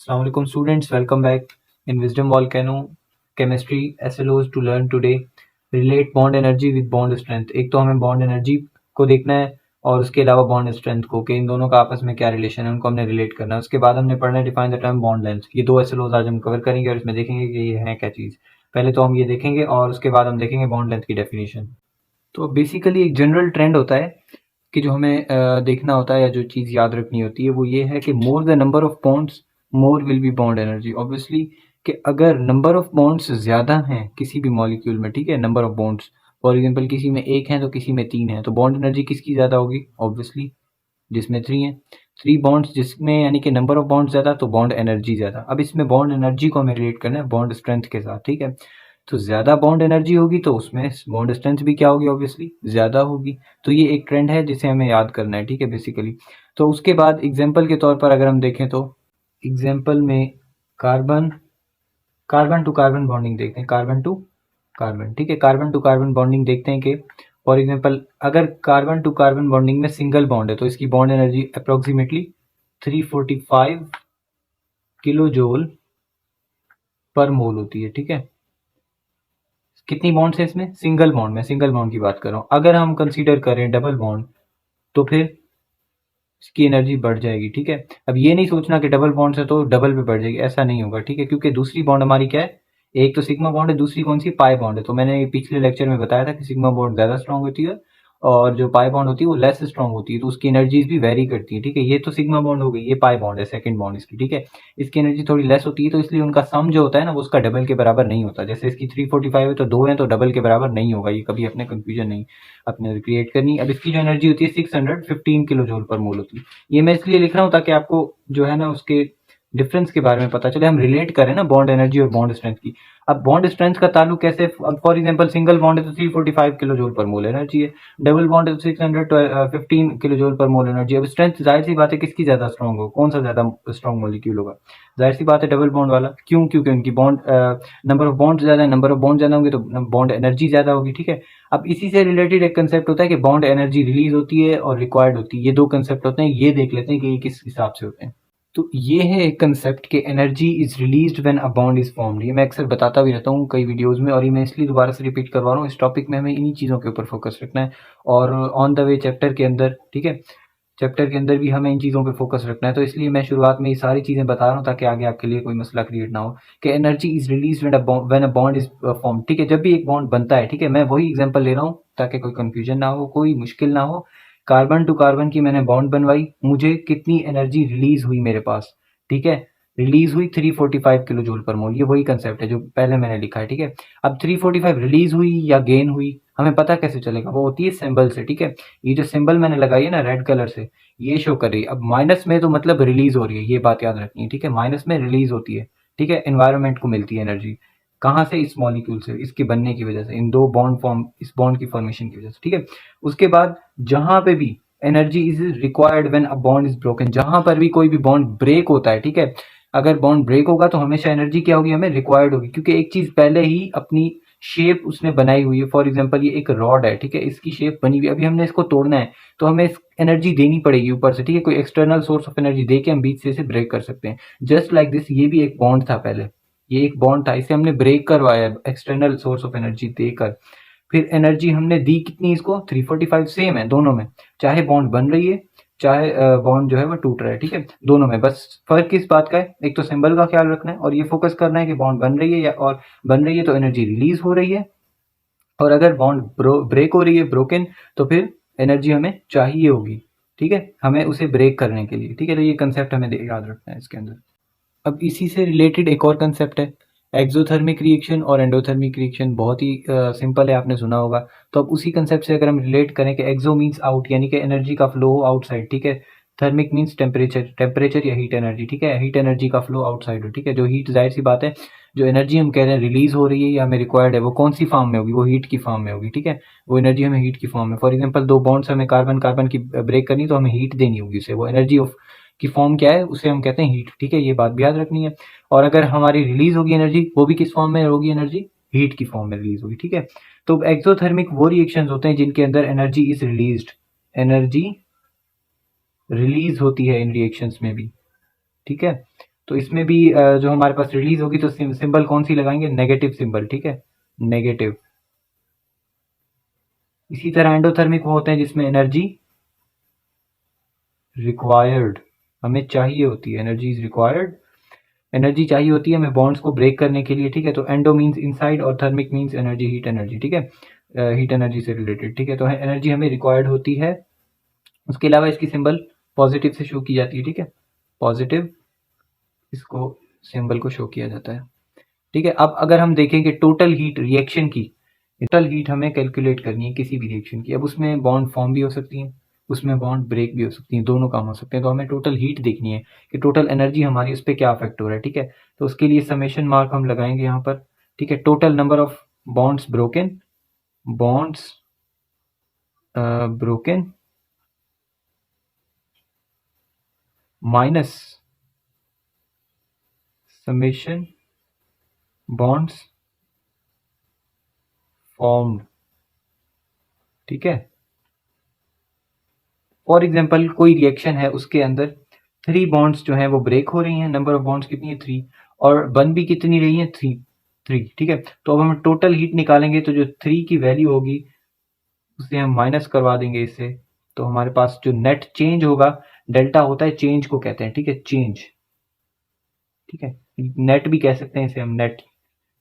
Assalamu alaikum students, welcome back in Wisdom Volcano Chemistry SLOs to learn today relate bond energy with bond strength। एक तो हमें bond energy को देखना है और उसके अलावा bond strength को कि इन दोनों का आपस में क्या रिलेशन है उनको हमने रिलेट करना है। उसके बाद हमने पढ़ना है define the term bond length. ये दो SLOs आज हम कवर करेंगे और इसमें देखेंगे कि ये है क्या चीज़। पहले तो हम ये देखेंगे और उसके बाद हम देखेंगे बॉन्ड लेंथ की डेफिनेशन। तो बेसिकली एक जनरल ट्रेंड होता है कि जो हमें देखना होता है या जो चीज़ याद रखनी होती है वो ये है कि more the number of bonds more will be bond energy. Obviously कि अगर नंबर ऑफ बॉन्ड्स ज़्यादा हैं किसी भी मॉलिक्यूल में, ठीक है, number of bonds for example किसी में 1 है तो किसी में 3 है, तो बॉन्ड एनर्जी किसकी ज़्यादा होगी? ऑब्वियसली जिसमें 3 है। 3 बॉन्ड्स जिसमें यानी कि नंबर ऑफ बॉन्ड्स ज़्यादा तो बॉन्ड एनर्जी ज़्यादा। अब इसमें बॉन्ड एनर्जी को हमें रिलेट करना है बॉन्ड स्ट्रेंथ के साथ, ठीक है। तो ज़्यादा बॉन्ड एनर्जी होगी तो उसमें बॉन्ड स्ट्रेंथ भी क्या होगी? ऑब्वियसली ज़्यादा होगी। तो ये एक ट्रेंड है जिसे हमें याद करना है, ठीक है, बेसिकली। तो उसके बाद एग्जांपल के तौर पर अगर हम देखें तो एग्जांपल में carbon carbon to carbon bonding देखते हैं, कार्बन टू कार्बन, ठीक है, कार्बन टू कार्बन बॉन्डिंग देखते हैं कि फॉर एग्जांपल अगर कार्बन टू कार्बन बॉन्डिंग में सिंगल बॉन्ड है तो इसकी bond energy approximately 345 kilo joule per mole होती है, ठीक है। कितनी बॉन्ड्स है इसमें? सिंगल बॉन्ड में, सिंगल बॉन्ड की बात कर रहा हूँ। अगर हम कंसीडर करें डबल बॉन्ड तो फिर इसकी एनर्जी बढ़ जाएगी, ठीक है। अब ये नहीं सोचना कि डबल बॉन्ड है तो डबल पे बढ़ जाएगी, ऐसा नहीं होगा, ठीक है, क्योंकि दूसरी बॉन्ड हमारी क्या है? एक तो सिग्मा बॉन्ड है, दूसरी कौन सी? पाई बॉन्ड है। तो मैंने पिछले लेक्चर में बताया था कि सिग्मा बॉन्ड ज़्यादा स्ट्रॉन्ग होती है और जो पाई बॉन्ड होती है वो लेस स्ट्रॉन्ग होती है, तो उसकी एनर्जीज भी वेरी करती है, ठीक है। ये तो सिग्मा बॉन्ड हो गई, ये पाई बॉन्ड है, सेकंड बॉन्ड इसकी, ठीक है। इसकी एनर्जी थोड़ी लेस होती है तो इसलिए उनका सम जो होता है ना वो उसका डबल के बराबर नहीं होता। जैसे इसकी 345 है तो 2 है तो डबल के बराबर नहीं होगा। ये कभी अपने कंफ्यूजन नहीं अपने क्रिएट करनी। अब इसकी जो एनर्जी होती है 615 किलो जूल पर मोल होती है। ये मैं इसलिए लिख रहा हूँ ताकि आपको जो है ना उसके डिफरेंस के बारे में पता चले, हम रिलेट करें ना बॉन्ड एनर्जी और बॉन्ड स्ट्रेंथ की। अब बॉन्ड स्ट्रेंथ का ताल्लुक कैसे? अब फॉर एग्जांपल सिंगल बॉन्ड है तो 345 किलो जूल पर मोल एनर्जी है, डबल बॉन्ड है तो 615 किलो जूल पर मोल एनर्जी। अब स्ट्रेंथ जाहिर सी बात है किसकी ज्यादा स्ट्रॉन्ग हो, कौन सा ज्यादा स्ट्रॉन्ग मॉलिक्यूल होगा? जाहिर सी बात है डबल बॉन्ड वाला। क्यों? क्योंकि उनकी बॉन्ड नंबर ऑफ बॉन्ड ज्यादा है, नंबर ऑफ बॉन्ड ज्यादा होंगे तो बॉन्ड एनर्जी ज्यादा होगी, ठीक है। अब इसी से रिलेटेड एक कंसेप्ट होता है कि बॉन्ड एनर्जी रिलीज होती है और रिक्वायर्ड होती है। ये दो कंसेप्ट होते हैं, ये देख लेते हैं कि ये किस हिसाब से होते हैं। तो ये है एक कंसेप्ट कि energy is released when a bond is formed. ये मैं अक्सर बताता भी रहता हूँ कई वीडियोस में और ये मैं इसलिए दोबारा से रिपीट करवा रहा हूँ। इस टॉपिक में हमें इन्हीं चीज़ों के ऊपर फोकस रखना है और ऑन द वे चैप्टर के अंदर, ठीक है, चैप्टर के अंदर भी हमें इन चीज़ों पे फोकस रखना है। तो इसलिए मैं शुरुआत में ये सारी चीज़ें बता रहा हूँ ताकि आगे आपके लिए कोई मसला क्रिएट ना हो कि energy is release when a bond is form, ठीक है। जब भी एक बॉन्ड बनता है, ठीक है, मैं वही एग्जांपल ले रहा हूँ ताकि कोई कंफ्यूजन ना हो, कोई मुश्किल ना हो। कार्बन टू कार्बन की मैंने बॉन्ड बनवाई, मुझे कितनी एनर्जी रिलीज हुई मेरे पास, ठीक है, रिलीज हुई 345 किलो जूल पर मोल। ये वही कंसेप्ट है जो पहले मैंने लिखा है, ठीक है। अब 345 रिलीज हुई या गेन हुई हमें पता कैसे चलेगा? वो होती है सिंबल से, ठीक है। ये जो सिंबल मैंने लगाई है ना रेड कलर से, ये शो कर रही है। अब माइनस में तो मतलब रिलीज हो रही है, ये बात याद रखनी है, ठीक है। माइनस में रिलीज होती है, ठीक है, एनवायरनमेंट को मिलती है एनर्जी। कहाँ से? इस मॉलिक्यूल से, इसके बनने की वजह से, इन दो बॉन्ड फॉर्म, इस बॉन्ड की फॉर्मेशन की वजह से, ठीक है। उसके बाद जहां पे भी energy is required when a bond is broken, जहां पर भी कोई भी बॉन्ड ब्रेक होता है, ठीक है, अगर बॉन्ड ब्रेक होगा तो हमेशा एनर्जी क्या होगी? हमें रिक्वायर्ड होगी, क्योंकि एक चीज पहले ही अपनी शेप उसने बनाई हुई है। फॉर एग्जांपल ये एक रॉड है, ठीक है, इसकी शेप बनी हुई है, अभी हमने इसको तोड़ना है तो हमें एनर्जी देनी पड़ेगी ऊपर से, ठीक है, कोई एक्सटर्नल सोर्स ऑफ एनर्जी देके हम बीच से इसे ब्रेक कर सकते हैं। जस्ट लाइक दिस, ये भी एक बॉन्ड था पहले, ये एक बॉन्ड था, इसे हमने ब्रेक करवाया एक्सटर्नल सोर्स ऑफ एनर्जी देकर। फिर एनर्जी हमने दी कितनी इसको? 345। सेम है दोनों में, चाहे बॉन्ड बन रही है चाहे बॉन्ड जो है वो टूट रहा है, ठीक है, दोनों में। बस फर्क किस बात का है? एक तो सिंबल का ख्याल रखना है और ये फोकस करना है कि बॉन्ड बन रही है या और बन रही है तो एनर्जी रिलीज हो रही है, और अगर बॉन्ड ब्रेक हो रही है, ब्रोकन, तो फिर एनर्जी हमें चाहिए होगी, ठीक है, हमें उसे ब्रेक करने के लिए, ठीक है। तो ये कंसेप्ट हमें याद रखना है इसके अंदर। अब इसी से रिलेटेड एक और कंसेप्ट है एक्सोथर्मिक रिएक्शन और एंडोथर्मिक रिएक्शन। बहुत ही सिंपल है, आपने सुना होगा। तो अब उसी कंसेप्ट से अगर हम रिलेट करें कि एक्सो मीन्स आउट, यानी कि एनर्जी का फ्लो आउटसाइड, ठीक है। थर्मिक मीन्स टेम्परेचर, टेम्परेचर या हीट एनर्जी, ठीक है, हीट एनर्जी का फ्लो आउटसाइड हो, ठीक है। जो हीट, जाहिर सी बात है, जो एनर्जी हम कह रहे हैं रिलीज हो रही है या हमें रिक्वायर्ड है, वो कौन सी फॉर्म में होगी? वो हीट की फॉर्म में होगी, ठीक है। वो एनर्जी हमें हीट की फॉर्म में, फॉर एग्जाम्पल दो बॉन्ड्स हमें कार्बन कार्बन की ब्रेक करनी तो हमें हीट देनी होगी उसे, वो एनर्जी ऑफ की फॉर्म क्या है? उसे हम कहते हैं हीट, ठीक है, ये बात भी याद रखनी है। और अगर हमारी रिलीज होगी एनर्जी, वो भी किस फॉर्म में होगी? एनर्जी हीट की फॉर्म में रिलीज होगी, ठीक है। तो एक्सोथर्मिक वो रिएक्शंस होते हैं जिनके अंदर energy is released, energy release होती है इन रिएक्शंस में भी, ठीक है। तो इसमें भी जो हमारे पास रिलीज होगी तो सिंबल कौन सी लगाएंगे, नेगेटिव सिंबल, ठीक है, नेगेटिव। इसी तरह एंडोथर्मिक वो होते हैं जिसमें एनर्जी रिक्वायर्ड हमें चाहिए होती है, एनर्जी इज रिक्वायर्ड, एनर्जी चाहिए होती है हमें बॉन्ड्स को ब्रेक करने के लिए, ठीक है। तो एंडो मीन्स इनसाइड और thermic means energy, heat energy, ठीक है, हीट एनर्जी से रिलेटेड, ठीक है। तो एनर्जी हमें रिक्वायर्ड होती है। उसके अलावा इसकी सिंबल पॉजिटिव से शो की जाती है, ठीक है, पॉजिटिव इसको सिंबल को शो किया जाता है, ठीक है। अब अगर हम देखें कि टोटल हीट रिएक्शन की, टोटल हीट हमें कैलकुलेट करनी है किसी भी रिएक्शन की। अब उसमें बॉन्ड फॉर्म भी हो सकती है, उसमें बॉन्ड ब्रेक भी हो सकती है, दोनों काम हो सकते हैं। तो हमें टोटल हीट देखनी है कि टोटल एनर्जी हमारी उस पर क्या अफेक्ट हो रहा है, ठीक है। तो उसके लिए समेशन मार्क हम लगाएंगे यहाँ पर, ठीक है। Total number of bonds broken, bonds broken minus summation bonds formed, ठीक है। फॉर एग्जाम्पल कोई रिएक्शन है उसके अंदर 3 बॉन्ड्स जो हैं वो ब्रेक हो रही हैं, नंबर ऑफ बॉन्ड्स कितनी है 3, और बन भी कितनी रही है 3, ठीक है। तो अब हम टोटल हीट निकालेंगे तो जो 3 की वैल्यू होगी उसे हम माइनस करवा देंगे इससे, तो हमारे पास जो नेट चेंज होगा, डेल्टा होता है चेंज को कहते हैं, ठीक है, चेंज, ठीक है, नेट भी कह सकते हैं इसे हम,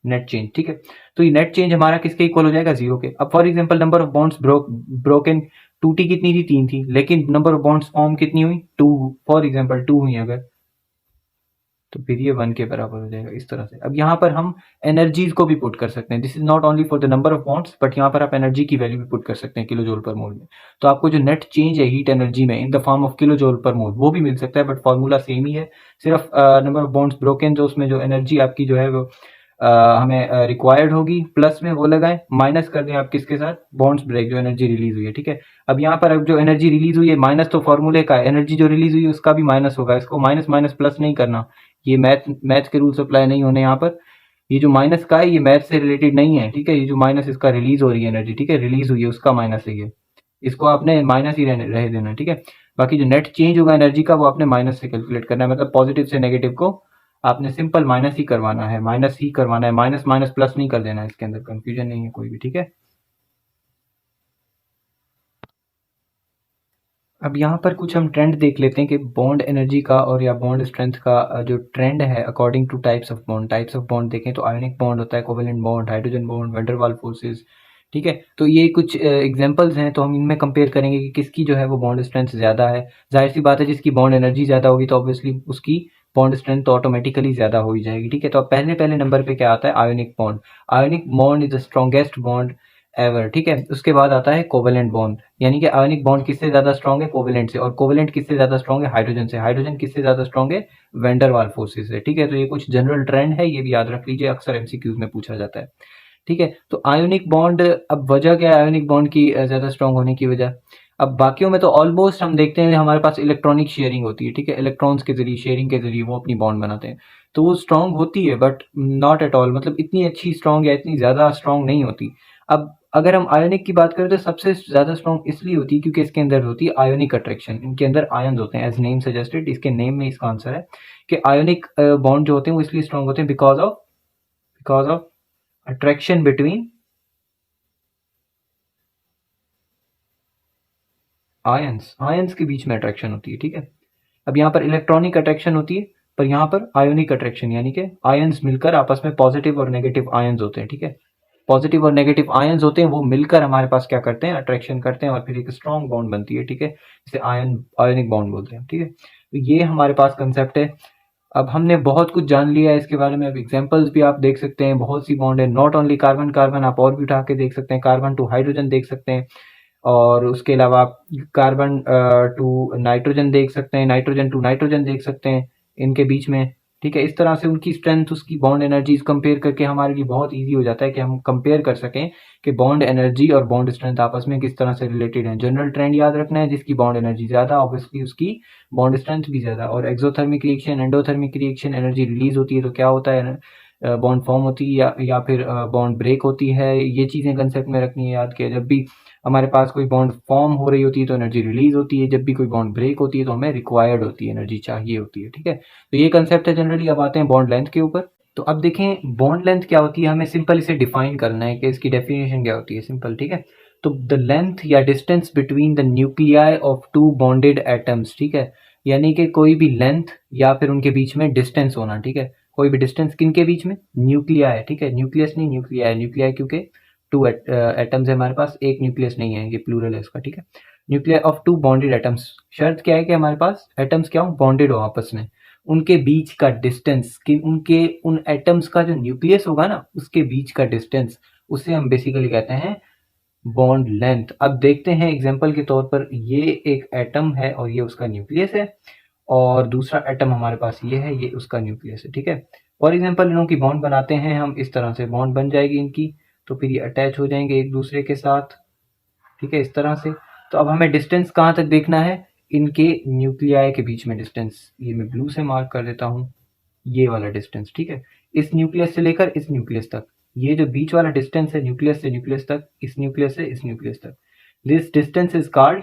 नेट चेंज, ठीक है। तो ये नेट चेंज हमारा किसके इक्वल हो जाएगा, 0 के। अब for example number of bonds broken 2t कितनी थी, 3 थी, लेकिन नंबर ऑफ बॉन्ड्स फॉर्म कितनी हुई, 2, फॉर एग्जांपल 2 हुई अगर, तो फिर ये 1 के बराबर हो जाएगा इस तरह से। अब यहाँ पर हम एनर्जीज को भी पुट कर सकते हैं, this is not only for the number of bonds, but यहाँ पर आप एनर्जी की वैल्यू भी पुट कर सकते हैं किलो जूल पर मोल में। तो आपको जो नेट चेंज है हीट एनर्जी में in the form of kilo joule per mole वो भी मिल सकता है, बट फॉर्मूला सेम ही है, सिर्फ नंबर ऑफ बॉन्ड्स ब्रोकन जो उसमें जो एनर्जी आपकी जो है वो हमें रिक्वायर्ड होगी, प्लस में वो लगाएं, माइनस कर दें आप किसके साथ, बॉन्ड्स ब्रेक जो एनर्जी रिलीज हुई है, ठीक है। अब यहाँ पर अब जो एनर्जी रिलीज हुई है माइनस तो फॉर्मूले का है, एनर्जी जो रिलीज हुई है उसका भी माइनस होगा, इसको माइनस माइनस प्लस नहीं करना, ये मैथ के रूल्स अप्लाई नहीं होने यहाँ पर। ये जो माइनस का है ये मैथ से रिलेटेड नहीं है, ठीक है। ये जो माइनस इसका रिलीज हो रही है एनर्जी, ठीक है, रिलीज हुई है उसका माइनस है ये, इसको आपने माइनस ही रह देना, ठीक है। बाकी जो नेट चेंज होगा एनर्जी का वो आपने माइनस से कैलकुलेट करना है, मतलब पॉजिटिव से नेगेटिव को आपने सिंपल माइनस ही करवाना है, माइनस ही करवाना है, माइनस माइनस प्लस नहीं कर देना है, इसके अंदर कंफ्यूजन नहीं है कोई भी, ठीक है। अब यहाँ पर कुछ हम ट्रेंड देख लेते हैं कि बॉन्ड एनर्जी का और या बॉन्ड स्ट्रेंथ का जो ट्रेंड है according to types of bond देखें तो आयोनिक बॉन्ड होता है, covalent bond, hydrogen bond, van der Waals forces, ठीक है। तो ये कुछ एग्जांपल्स हैं, तो हम इनमें कंपेयर करेंगे कि किसकी जो है वो बॉन्ड स्ट्रेंथ ज़्यादा है। जाहिर सी बात है जिसकी बॉन्ड एनर्जी ज़्यादा होगी तो ऑब्वियसली उसकी बॉन्ड स्ट्रेंथ तो ऑटोमेटिकली ज़्यादा हो ही जाएगी, ठीक है। तो अब पहले पहले नंबर पे क्या आता है, ionic bond. Ionic bond is the strongest bond ever, ठीक है। उसके बाद आता है कोवेलेंट बॉन्ड, यानी कि आयोनिक बॉन्ड किससे ज्यादा स्ट्रॉन्ग है, कोवेलेंट से, और कोवेलेंट किससे ज्यादा स्ट्रॉन्ग है, हाइड्रोजन से, हाइड्रोजन किससे ज्यादा स्ट्रॉन्ग है, वैन डर वाल्स फोर्सेस से, ठीक है। तो ये कुछ जनरल ट्रेंड है, ये भी याद रख लीजिए, अक्सर एमसीक्यूज में पूछा जाता है, ठीक है। तो आयोनिक बॉन्ड, अब वजह क्या है आयोनिक बॉन्ड की ज्यादा स्ट्रॉन्ग होने की वजह, अब बाकियों में तो ऑलमोस्ट हम देखते हैं हमारे पास इलेक्ट्रॉनिक शेयरिंग होती है, ठीक है, इलेक्ट्रॉन्स के जरिए शेयरिंग के जरिए वो अपनी बॉन्ड बनाते हैं, तो वो स्ट्रॉन्ग होती है बट नॉट एट ऑल, मतलब इतनी अच्छी स्ट्रॉन्ग या इतनी ज्यादा स्ट्रॉन्ग नहीं होती। अब अगर हम आयोनिक की बात करें तो सबसे ज्यादा स्ट्रॉन्ग इसलिए होती है क्योंकि इसके अंदर होती है आयोनिक अट्रैक्शन, इनके अंदर आयन्स होते हैं, एज नेम सजेस्टेड, इसके नेम में इसका आंसर है कि आयोनिक बॉन्ड जो होते हैं वो इसलिए स्ट्रॉन्ग होते हैं because of attraction between ions के बीच में अट्रैक्शन होती है, ठीक है। अब यहाँ पर इलेक्ट्रॉनिक अट्रैक्शन होती है, पर यहाँ पर आयोनिक अट्रैक्शन, यानी कि आयंस मिलकर आपस में पॉजिटिव और नेगेटिव आयंस होते हैं, ठीक है। पॉजिटिव और नेगेटिव आयंस होते हैं, वो मिलकर हमारे पास क्या करते हैं, अट्रैक्शन करते हैं, और फिर एक स्ट्रॉन्ग बॉन्ड बनती है, ठीक है, जिसे आयोनिक बॉन्ड बोलते हैं, ठीक है। तो ये हमारे पास कंसेप्ट है। अब हमने बहुत कुछ जान लिया है इसके बारे में, अब एग्जांपल्स भी आप देख सकते हैं, बहुत सी बॉन्ड है, नॉट ओनली कार्बन कार्बन, आप और भी उठा के देख सकते हैं, कार्बन टू हाइड्रोजन देख सकते हैं, और उसके अलावा आप कार्बन टू नाइट्रोजन देख सकते हैं, नाइट्रोजन टू नाइट्रोजन देख सकते हैं इनके बीच में, ठीक है। इस तरह से उनकी स्ट्रेंथ, उसकी बॉन्ड एनर्जीज कंपेयर करके हमारे लिए बहुत इजी हो जाता है कि हम कंपेयर कर सकें कि बॉन्ड एनर्जी और बॉन्ड स्ट्रेंथ आपस में किस तरह से रिलेटेड हैं। जनरल ट्रेंड याद रखना है, जिसकी बॉन्ड एनर्जी ज़्यादा ऑब्वियसली उसकी बॉन्ड स्ट्रेंथ भी ज़्यादा। और exothermic reaction, endothermic reaction, energy release होती है तो क्या होता है, बॉन्ड फॉर्म होती है या फिर बॉन्ड ब्रेक होती है। ये चीज़ें कंसेप्ट में रखनी है याद किया। जब भी हमारे पास कोई बॉन्ड फॉर्म हो रही होती है तो एनर्जी रिलीज होती है, जब भी कोई बॉन्ड ब्रेक होती है तो हमें रिक्वायर्ड होती है, एनर्जी चाहिए होती है। ठीक है, तो ये कंसेप्ट है जनरली। अब आते हैं बॉन्ड लेंथ के ऊपर। तो अब देखें बॉन्ड लेंथ क्या होती है, हमें सिंपल इसे डिफाइन करना है कि इसकी डेफिनेशन क्या होती है, सिंपल। ठीक है, तो द लेंथ या distance between the nuclei of two bonded atoms. ठीक है, यानी कि कोई भी लेंथ या फिर उनके बीच में डिस्टेंस होना। ठीक है, कोई भी डिस्टेंस किन के बीच में, न्यूक्लिया है। ठीक है, न्यूक्लियस नहीं, न्यूक्लिया है। न्यूक्लिया क्योंकि टू एटम्स है हमारे पास, एक न्यूक्लियस नहीं है, ये प्लूरल है इसका। ठीक है, nuclei of two bonded atoms. शर्त क्या है कि हमारे पास एटम्स क्या हो, बॉन्डेड हो आपस में। उनके बीच का डिस्टेंस कि उनके उन एटम्स का जो न्यूक्लियस होगा ना, उसके बीच का डिस्टेंस, उसे हम बेसिकली कहते हैं बॉन्ड लेंथ। अब देखते हैं एग्जांपल के तौर पर, ये एक एटम है और ये उसका न्यूक्लियस है, और दूसरा एटम हमारे पास ये है, ये उसका न्यूक्लियस है। ठीक है, फॉर एग्जांपल इन लोगों की बॉन्ड बनाते हैं हम इस तरह से, बॉन्ड बन जाएगी इनकी, तो फिर ये अटैच हो जाएंगे एक दूसरे के साथ। ठीक है, इस तरह से। तो अब हमें डिस्टेंस कहाँ तक देखना है, इनके न्यूक्लियाई के बीच में डिस्टेंस, ये मैं ब्लू से मार्क कर देता हूँ, ये वाला डिस्टेंस। ठीक है, इस न्यूक्लियस से लेकर इस न्यूक्लियस तक, ये जो बीच वाला डिस्टेंस है न्यूक्लियस से न्यूक्लियस तक, इस न्यूक्लियस से इस न्यूक्लियस तक, this distance is called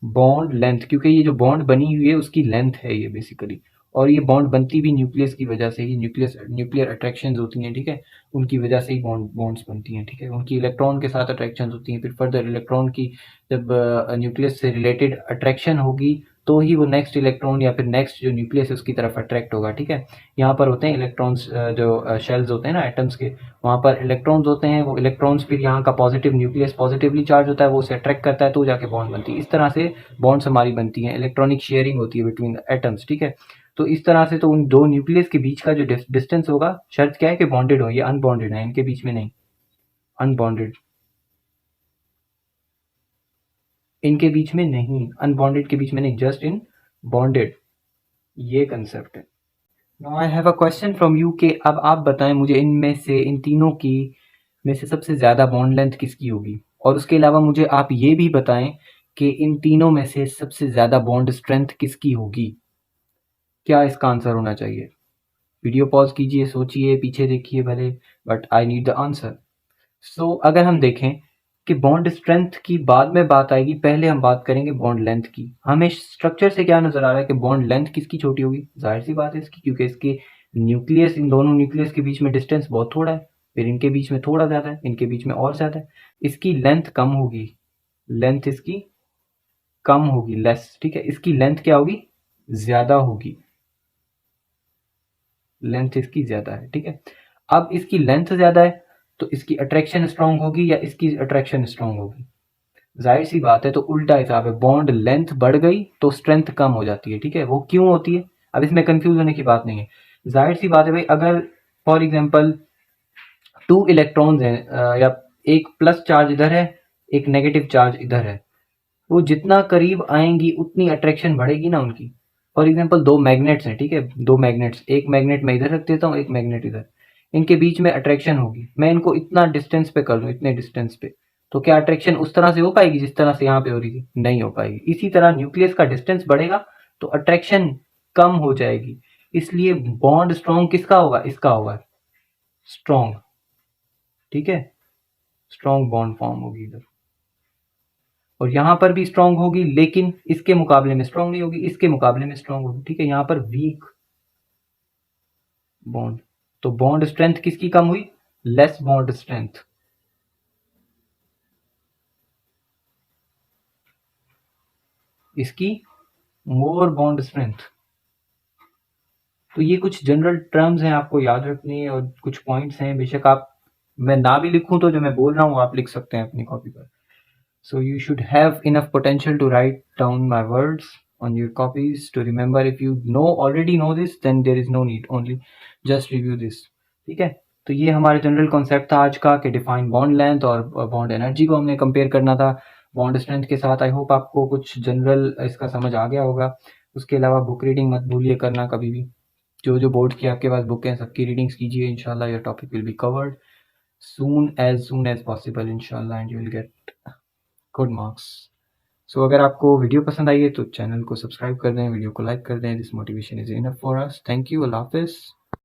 bond length, क्योंकि ये जो बॉन्ड बनी हुई है उसकी लेंथ है ये बेसिकली। और ये बॉन्ड बनती भी न्यूक्लियस की वजह से ही, न्यूक्लियर अट्रैक्शंस होती हैं। ठीक है, उनकी वजह से ही बॉन्ड्स बनती हैं। ठीक है, उनकी इलेक्ट्रॉन के साथ अट्रैक्शंस होती हैं, फिर फर्दर इलेक्ट्रॉन की जब न्यूक्लियस से रिलेटेड अट्रैक्शन होगी तो ही वो नेक्स्ट इलेक्ट्रॉन या फिर नेक्स्ट जो न्यूक्लियस है उसकी तरफ अट्रैक्ट होगा। ठीक है, यहाँ पर होते हैं इलेक्ट्रॉन्स, जो शेल्स होते हैं ना एटम्स के, वहाँ पर इलेक्ट्रॉन्स होते हैं। वो इलेक्ट्रॉन्स फिर यहाँ का पॉजिटिव न्यूक्लियस पॉजिटिवली चार्ज होता है, वो उसे अट्रैक्ट करता है तो जाके बॉन्ड बनती है। इस तरह से बॉन्ड्स हमारी बनती हैं, इलेक्ट्रॉनिक शेयरिंग होती है बिटवीन एटम्स। ठीक है, तो इस तरह से तो उन दो न्यूक्लियस के बीच का जो डिस्टेंस होगा, शर्त क्या है कि बॉन्डेड हो, ये अनबॉन्डेड है, इनके बीच में नहीं, अनबॉन्डेड, इनके बीच में नहीं, अनबॉन्डेड के बीच में नहीं, जस्ट इन बॉन्डेड, ये कंसेप्ट है। Now I have a question from you के अब आप बताएं मुझे इनमें से, इन तीनों की में से सबसे ज़्यादा बॉन्ड लेंथ किसकी होगी, और उसके अलावा मुझे आप ये भी बताएं कि इन तीनों में से सबसे ज़्यादा बॉन्ड स्ट्रेंथ किसकी होगी। क्या इसका आंसर होना चाहिए? वीडियो पॉज कीजिए, सोचिए, पीछे देखिए भले, but I need the answer. So अगर हम देखें कि बॉन्ड स्ट्रेंथ की बाद में बात आएगी, पहले हम बात करेंगे बॉन्ड लेंथ की। हमें स्ट्रक्चर से क्या नजर आ रहा है कि बॉन्ड लेंथ किसकी छोटी होगी, जाहिर सी बात है इसकी, क्योंकि इसके न्यूक्लियस, इन दोनों न्यूक्लियस के बीच में डिस्टेंस बहुत थोड़ा है, फिर इनके बीच में थोड़ा ज़्यादा है, इनके बीच में और ज़्यादा है, इसकी लेंथ कम होगी, लेंथ इसकी कम होगी, लेस। ठीक है, इसकी लेंथ क्या होगी, ज़्यादा होगी, लेंथ इसकी ज़्यादा है। ठीक है, अब इसकी लेंथ ज़्यादा है तो इसकी अट्रैक्शन स्ट्रांग होगी या इसकी अट्रैक्शन स्ट्रांग होगी, जाहिर सी बात है। तो उल्टा हिसाब है, बॉन्ड लेंथ बढ़ गई तो स्ट्रेंथ कम हो जाती है। ठीक है, वो क्यों होती है, अब इसमें कंफ्यूज होने की बात नहीं है, जाहिर सी बात है भाई। अगर फॉर एग्जांपल टू इलेक्ट्रॉन्स हैं, या एक प्लस चार्ज इधर है, एक नेगेटिव चार्ज इधर है, वो जितना करीब आएंगी उतनी अट्रैक्शन बढ़ेगी ना उनकी। फॉर एग्जांपल दो मैग्नेट्स हैं, ठीक है, दो मैग्नेट्स, एक मैग्नेट मैं इधर रख देता हूँ, एक मैग्नेट इधर, इनके बीच में अट्रैक्शन होगी, मैं इनको इतना डिस्टेंस पे कर दूं, इतने डिस्टेंस पे, तो क्या अट्रैक्शन उस तरह से हो पाएगी जिस तरह से यहाँ पे हो रही थी? नहीं हो पाएगी। इसी तरह न्यूक्लियस का डिस्टेंस बढ़ेगा तो अट्रैक्शन कम हो जाएगी, इसलिए बॉन्ड स्ट्रॉन्ग किसका होगा, इसका होगा स्ट्रॉन्ग। ठीक है, स्ट्रॉन्ग बॉन्ड फॉर्म होगी इधर, और यहां पर भी स्ट्रांग होगी, लेकिन इसके मुकाबले में स्ट्रांग नहीं होगी, इसके मुकाबले में स्ट्रांग होगी। ठीक है, यहां पर वीक बॉन्ड, तो बॉन्ड स्ट्रेंथ किसकी कम हुई, लेस बॉन्ड स्ट्रेंथ, इसकी मोर बॉन्ड स्ट्रेंथ। तो ये कुछ जनरल टर्म्स हैं, आपको याद रखनी है, और कुछ पॉइंट्स हैं, बेशक आप, मैं ना भी लिखूं तो जो मैं बोल रहा हूं आप लिख सकते हैं अपनी कॉपी पर। So you should have enough potential to write down my words on your copies to remember. If you already know this, then there is no need. Only just review this. ठीक है, तो ये हमारा general concept था आज का कि define bond length और बॉन्ड एनर्जी को हमने कंपेयर करना था बॉन्ड स्ट्रेंथ के साथ। आई होप आपको कुछ जनरल इसका समझ आ गया होगा। उसके अलावा बुक रीडिंग मत भूलिए करना कभी भी। जो जो बोर्ड की आपके पास बुक हैं सबकी रीडिंग्स कीजिए, इंशाल्लाह your topic will be covered soon as possible inshallah, and you will get good marks. So अगर आपको वीडियो पसंद आई है तो चैनल को सब्सक्राइब कर दें, वीडियो को लाइक कर दें। This motivation is enough for us. Thank you, अल्लाह हाफिज़।